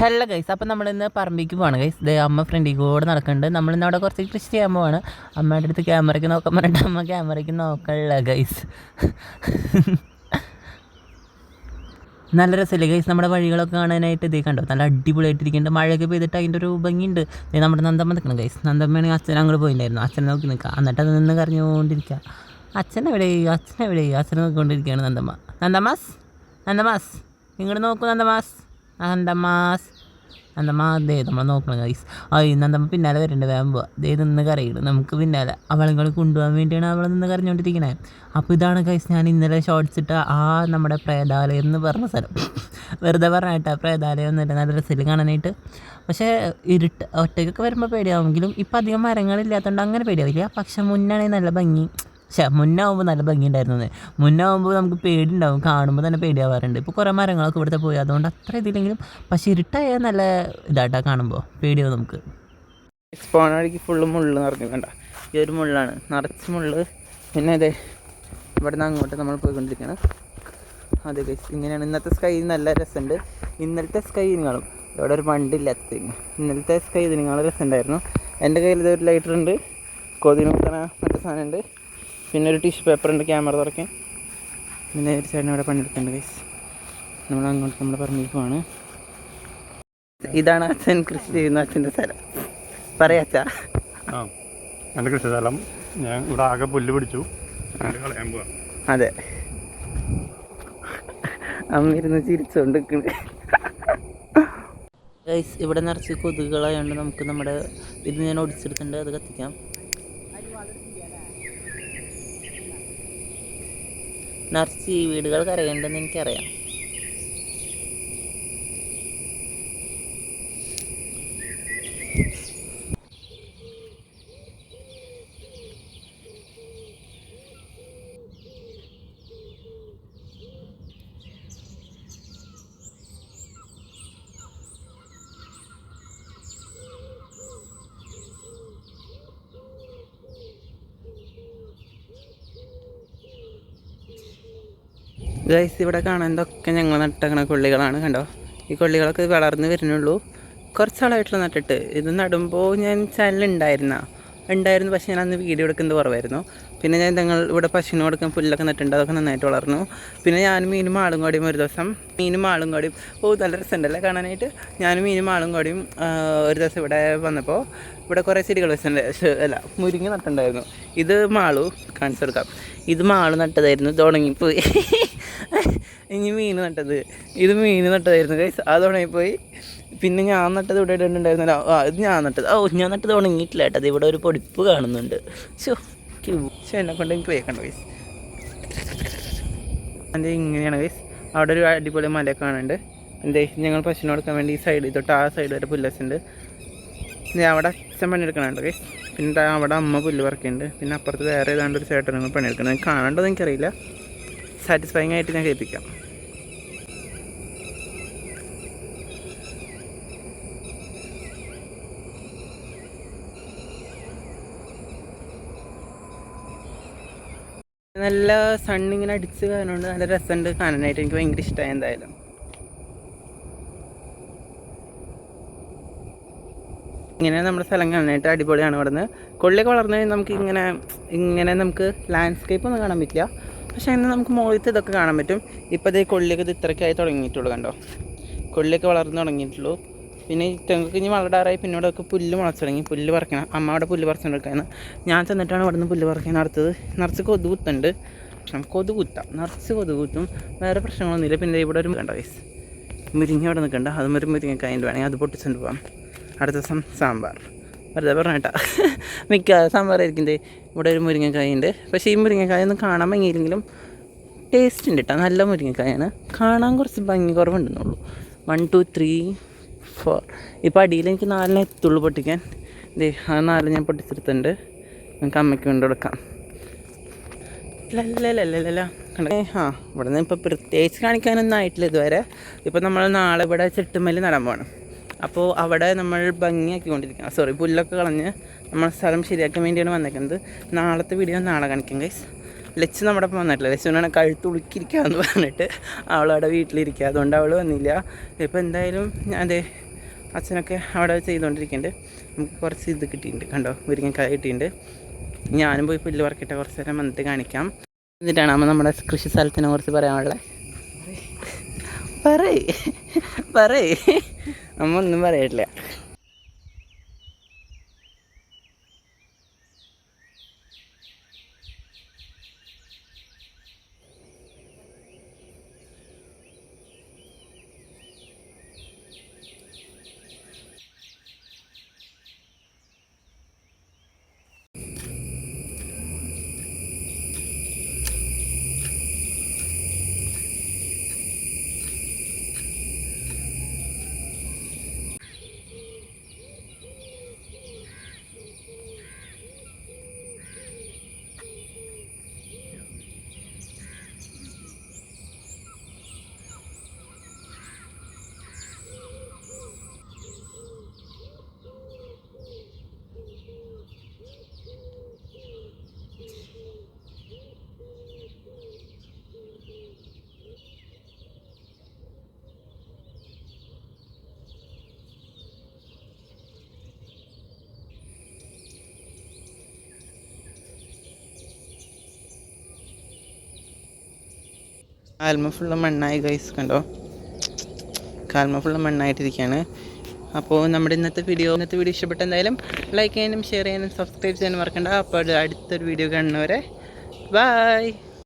Hello guys, അപ്പം നമ്മളിന്ന് പറമ്പിക്ക് പോവാണ് ഗൈസ്. ഇത് അമ്മ ഫ്രണ്ടിൽ കൂടെ നടക്കുന്നുണ്ട്. നമ്മളിന്ന് അവിടെ കുറച്ച് കൃഷി ചെയ്യാൻ പോവാണ്. അമ്മയുടെ അടുത്ത് ക്യാമറയ്ക്ക് നോക്കാൻ പറഞ്ഞിട്ട് അമ്മ ക്യാമറയ്ക്ക് നോക്കണില്ല ഗൈസ്. നല്ല രസമില്ലേ ഗൈസ്, നമ്മുടെ വഴികളൊക്കെ കാണാനായിട്ട് ഇതേ കണ്ടോ, നല്ല അടിപൊളിയായിട്ടിരിക്കുന്നുണ്ട്. മഴയൊക്കെ പെയ്തിട്ട് അതിൻ്റെ ഒരു ഭംഗിയുണ്ട്. നമ്മുടെ നന്ദമ്മ നിൽക്കണം ഗൈസ്. നന്ദമ്മയാണെങ്കിൽ അച്ഛൻ അങ്ങോട്ട് പോയിട്ടുണ്ടായിരുന്നു. അച്ഛനെ നോക്കി നിൽക്കുക, എന്നിട്ട് അത് നിന്ന് കരഞ്ഞുകൊണ്ടിരിക്കുക. അച്ഛനെവിടെ അച്ഛനെ നോക്കിക്കൊണ്ടിരിക്കുകയാണ് നന്ദമ്മ. നന്ദമാസ് ഇങ്ങോട്ട് നോക്കൂ നന്ദമാസ്. അതേ നമ്മൾ നോക്കണം ഗൈസ്. നന്ദമ്മ പിന്നാലെ വരേണ്ട വേഗം പോവാ. ദേ നിന്ന് കരയിടും നമുക്ക് പിന്നാലെ. അവളങ്ങൾ കൊണ്ടുപോകാൻ വേണ്ടിയാണ് അവൾ നിന്ന് കരഞ്ഞുകൊണ്ടിരിക്കണേ. അപ്പോൾ ഇതാണ് ഗൈസ് ഞാൻ ഇന്നലെ ഷോർട്സ് ഇട്ട നമ്മുടെ പ്രേതാലയം എന്ന് പറഞ്ഞ സ്ഥലം. വെറുതെ പറഞ്ഞിട്ടാ പ്രേതാലയം എന്നിട്ട് നല്ല രസത്തിൽ കാണാനായിട്ട്. പക്ഷേ ഒറ്റയ്ക്കൊക്കെ വരുമ്പോൾ പേടിയാവുമെങ്കിലും ഇപ്പം അധികം മരങ്ങളില്ലാത്തതുകൊണ്ട് അങ്ങനെ പേടിയാവില്ല. പക്ഷെ മുന്നാണെങ്കിൽ നല്ല ഭംഗി. മുന്നാവുമ്പോൾ നല്ല ഭംഗി ഉണ്ടായിരുന്നത്. മുന്നാവുമ്പോൾ നമുക്ക് പേടിയുണ്ടാവും, കാണുമ്പോൾ തന്നെ പേടിയാവാറുണ്ട്. ഇപ്പോൾ കുറേ മരങ്ങളൊക്കെ ഇവിടുത്തെ പോയി, അതുകൊണ്ട് അത്ര ഇതില്ലെങ്കിലും. പക്ഷേ ഇരുട്ടായാൽ നല്ല ഇതായിട്ടാ കാണുമ്പോൾ പേടിയാവും നമുക്ക്. പോണ വഴിക്ക് ഫുള്ള് മുള്ള് നിറഞ്ഞു കണ്ട. ഈ ഒരു മുള്ളാണ്, നിറച്ച് മുള്ള്. പിന്നെ അതെ ഇവിടെ നിന്ന് അങ്ങോട്ട് നമ്മൾ പോയിക്കൊണ്ടിരിക്കുകയാണ്. അതെ ഗൈസ്, ഇങ്ങനെയാണ് ഇന്നത്തെ സ്കൈ. നല്ല രസമുണ്ട്. ഇന്നലത്തെ സ്കൈ നിങ്ങളും ഇവിടെ ഒരു വണ്ടില്ലാത്തത്. ഇന്നലത്തെ സ്കൈ ഇതിനേക്കാൾ രസമുണ്ടായിരുന്നു. എൻ്റെ കയ്യിൽ ഇതൊരു ലൈറ്റർ ഉണ്ട്, കൊതി നോക്കണ മറ്റേ സാധനമുണ്ട്, പിന്നെ ഒരു ടിഷ്യൂ പേപ്പർ ഉണ്ട് ക്യാമറ തുറക്കാൻ. പിന്നെ ഒരു ചേട്ടൻ ഇവിടെ പണിയെടുക്കുന്നുണ്ട് ഗൈസ്. നമ്മൾ അങ്ങോട്ട് നമ്മുടെ പറമ്പിക്കുവാണ്. ഇതാണ് അച്ഛൻ കൃഷി ചെയ്യുന്ന അച്ഛൻ്റെ സ്ഥലം. പറയാച്ചാ എൻ്റെ കൃഷിസ്ഥലം. ഞാൻ ഇവിടെ ആകെ പുല്ല് പിടിച്ചു കളയാൻ പോവാ. അതെ, അമ്മ ഇരുന്ന് ചിരിച്ചുകൊണ്ട് ഗൈസ്. ഇവിടെ നിറച്ച് കൊതുകുകളായതുകൊണ്ട് നമുക്ക് നമ്മുടെ ഇത് ഞാൻ ഒടിച്ചെടുത്തിട്ടുണ്ട്, അത് കത്തിക്കാം. നിറച്ച് ഈ വീടുകൾ കരയുണ്ടെന്ന് എനിക്കറിയാം. ഗൈസ്, ഇവിടെ കാണുന്നതൊക്കെ ഞങ്ങൾ നട്ടക്കണ കൊള്ളികളാണ്. കണ്ടോ, ഈ കൊള്ളികളൊക്കെ വളർന്ന് വരുന്നുള്ളൂ. കുറച്ചാളായിട്ടുള്ള നട്ടിട്ട്. ഇത് നടുമ്പോൾ ഞാൻ ചാനലുണ്ടായിരുന്നു, പക്ഷേ ഞാൻ അന്ന് വീഡിയോ എടുക്കുന്നത് കുറവായിരുന്നു. പിന്നെ ഞാൻ ഇവിടെ പശുവിന് കൊടുക്കാൻ പുല്ലൊക്കെ നട്ടിട്ടുണ്ട്, അതൊക്കെ നന്നായിട്ട് വളർന്നു. പിന്നെ ഞാനും മീനും ആളും കൂടിയും ഒരു ദിവസം നല്ല രസമുണ്ടല്ലേ കാണാനായിട്ട്. ഞാനും മീനും ആളും കൂടിയും ഒരു ദിവസം ഇവിടെ വന്നപ്പോൾ ഇവിടെ കുറേ ചെടികൾ വെച്ചിട്ടുണ്ട്. മുരിങ്ങ നട്ടുണ്ടായിരുന്നു. ഇത് മാളു കാണിച്ചു കൊടുക്കാം. ഇത് മാളു നട്ടതായിരുന്നു, ഇത് ഉണങ്ങിപ്പോയി. ഇനി മീൻ നട്ടതായിരുന്നു ഗൈസ്, അത് ഉണങ്ങിപ്പോയി. പിന്നെ ഞാൻ നട്ടത് ഇവിടെ ഇടുന്നുണ്ടായിരുന്നല്ലോ, ഇത് ഞാൻ നട്ടത് ഉണങ്ങിയിട്ടില്ല കേട്ടോ. അത് ഇവിടെ ഒരു പൊടിപ്പ് കാണുന്നുണ്ട്. എന്നെ കൊണ്ട് എനിക്ക് വേക്കണ്ട ഗൈസ്. അതിൻ്റെ ഇങ്ങനെയാണ് ഗൈസ്. അവിടെ ഒരു അടിപൊളി മലയൊക്കെ കാണുന്നുണ്ട്. ഞങ്ങൾ പശുവിന് കൊടുക്കാൻ വേണ്ടി ഈ സൈഡ് തൊട്ട് ആ സൈഡ് വരെ പുല്ലസുണ്ട്. അവിടെ അച്ഛൻ പണിയെടുക്കണുണ്ട് ഗൈസ്. പിന്നെ അവിടെ അമ്മ പുല്ല് പറിക്കുന്നുണ്ട്. പിന്നെ അപ്പുറത്ത് വേറെ ഏതാണ്ട് ഒരു ചേട്ടനും പണിയെടുക്കുന്നത്. കാണേണ്ടത് എനിക്കറിയില്ല, സാറ്റിസ്ഫൈങ് ആയിട്ട് ഞാൻ കേൾപ്പിക്കാം. നല്ല സണ്ണിങ്ങനെ അടിച്ച് കാണുന്നുണ്ട്, നല്ല രസമുണ്ട് കാണാനായിട്ട്. എനിക്ക് ഭയങ്കര ഇഷ്ടമായി. എന്തായാലും ഇങ്ങനെ നമ്മുടെ സ്ഥലം കാണാനായിട്ട് അടിപൊളിയാണ്. ഇവിടെ നിന്ന് കൊള്ളിയൊക്കെ വളർന്നു കഴിഞ്ഞാൽ നമുക്ക് നമുക്ക് ലാൻഡ്സ്കേപ്പ് ഒന്നും കാണാൻ പറ്റില്ല, പക്ഷേ അങ്ങനെ നമുക്ക് മുകളിലത്തെ ഇതൊക്കെ കാണാൻ പറ്റും. ഇപ്പോൾ അതേ കൊള്ളിയൊക്കെ ഇത് ഇത്രയ്ക്കായി തുടങ്ങിയിട്ടുള്ളൂ. കണ്ടോ, കൊള്ളിയൊക്കെ വളർന്ന് തുടങ്ങിയിട്ടുള്ളൂ. പിന്നെ തെങ്ങൊക്കെ ഇനി വളരാറായി. പിന്നെ ഇവിടെയൊക്കെ പുല്ല് മുളച്ച് തുടങ്ങി. പുല്ല് പറിക്കണം. അമ്മ അവിടെ പുല്ല് പറിച്ചുകൊണ്ടിരിക്കുകയാണ്. ഞാൻ ചെന്നിട്ടാണ് ഇവിടെ നിന്ന് പുല്ല് പറിക്കാൻ. അടുത്തത് നിറച്ച് കൊതുകുത്തുണ്ട്. നിറച്ച് കൊതുകുത്തും. വേറെ പ്രശ്നങ്ങളൊന്നുമില്ല. പിന്നെ ഇവിടെ ഒരു കണ്ട വയസ്സ് മുരിങ്ങ അവിടെ നിൽക്കണ്ട, അതും ഒരു മുരിങ്ങക്കായൻ്റെ വേണമെങ്കിൽ അത് പൊട്ടിച്ചുകൊണ്ട് പോകാം. അടുത്ത ദിവസം സാമ്പാർ. വെറുതെ പറഞ്ഞേട്ടാ, മിക്ക സാമ്പാറായിരിക്കും. ഇവിടെ ഒരു മുരിങ്ങക്കായുണ്ട്. പക്ഷേ ഈ മുരിങ്ങക്കായ ഒന്നും കാണാൻ ഭംഗിയില്ലെങ്കിലും ടേസ്റ്റ് ഉണ്ട് കേട്ടോ. നല്ല മുരിങ്ങക്കായാണ്. കാണാൻ കുറച്ച് ഭംഗി കുറവുണ്ടെന്നുള്ളൂ. 1 2 3 4. ഇപ്പോൾ അടിയിൽ എനിക്ക് 4 എത്തുള്ളൂ പൊട്ടിക്കാൻ. ആ 4 ഞാൻ പൊട്ടിച്ചെടുത്തിട്ടുണ്ട്. നമുക്ക് അമ്മയ്ക്ക് കൊണ്ട് കൊടുക്കാം. ഇവിടെ നിന്ന് ഇപ്പോൾ പ്രത്യേകിച്ച് കാണിക്കാനൊന്നും ആയിട്ടില്ല ഇതുവരെ. ഇപ്പോൾ നമ്മൾ നാളെ ഇവിടെ ചെട്ടുമല്ലി നടാൻ പോകണം. അപ്പോൾ അവിടെ നമ്മൾ ഭംഗിയാക്കിക്കൊണ്ടിരിക്കണം. പുല്ലൊക്കെ കളഞ്ഞ് നമ്മൾ സ്ഥലം ശരിയാക്കാൻ വേണ്ടിയാണ് വന്നേക്കുന്നത്. നാളത്തെ വീഡിയോ നാളെ കാണിക്കാം ഗൈസ്. ലച്ച് നമ്മുടെ ഒപ്പം വന്നിട്ടില്ല. ലച്ചുവിനാണ് കഴുത്ത് ഉളുക്കിയിരിക്കുക എന്ന് പറഞ്ഞിട്ട് അവളവിടെ വീട്ടിലിരിക്കുക, അതുകൊണ്ട് അവൾ വന്നില്ല. ഇപ്പോൾ എന്തായാലും ഞാൻ അച്ഛനൊക്കെ അവിടെ ചെയ്തുകൊണ്ടിരിക്കുന്നുണ്ട്. നമുക്ക് കുറച്ച് ഇത് കിട്ടിയിട്ടുണ്ട്, കണ്ടോ, മുരിങ്ങക്കായ കിട്ടിയിട്ടുണ്ട്. ഞാനും പോയി പുല്ല് പറക്കിയിട്ട് കുറച്ച് നേരം വന്നിട്ട് കാണിക്കാം. എന്നിട്ടാണ് അമ്മ നമ്മുടെ കൃഷി സ്ഥലത്തിനെ കുറിച്ച് പറയാനുള്ളത്. പറയേ അമ്മ ഒന്നും പറയില്ല. കാൽമ ഫുള്ള് മണ്ണായി ഗൈസ്, കണ്ടോ, കാൽമ ഫുള്ള് മണ്ണായിട്ടിരിക്കുകയാണ്. അപ്പോൾ നമ്മുടെ ഇന്നത്തെ വീഡിയോ ഇഷ്ടപ്പെട്ട എന്തായാലും ലൈക്ക് ചെയ്യാനും ഷെയർ ചെയ്യാനും സബ്സ്ക്രൈബ് ചെയ്യാനും മറക്കണ്ട. അപ്പോൾ അടുത്തൊരു വീഡിയോ കാണുന്നവരെ ബൈ.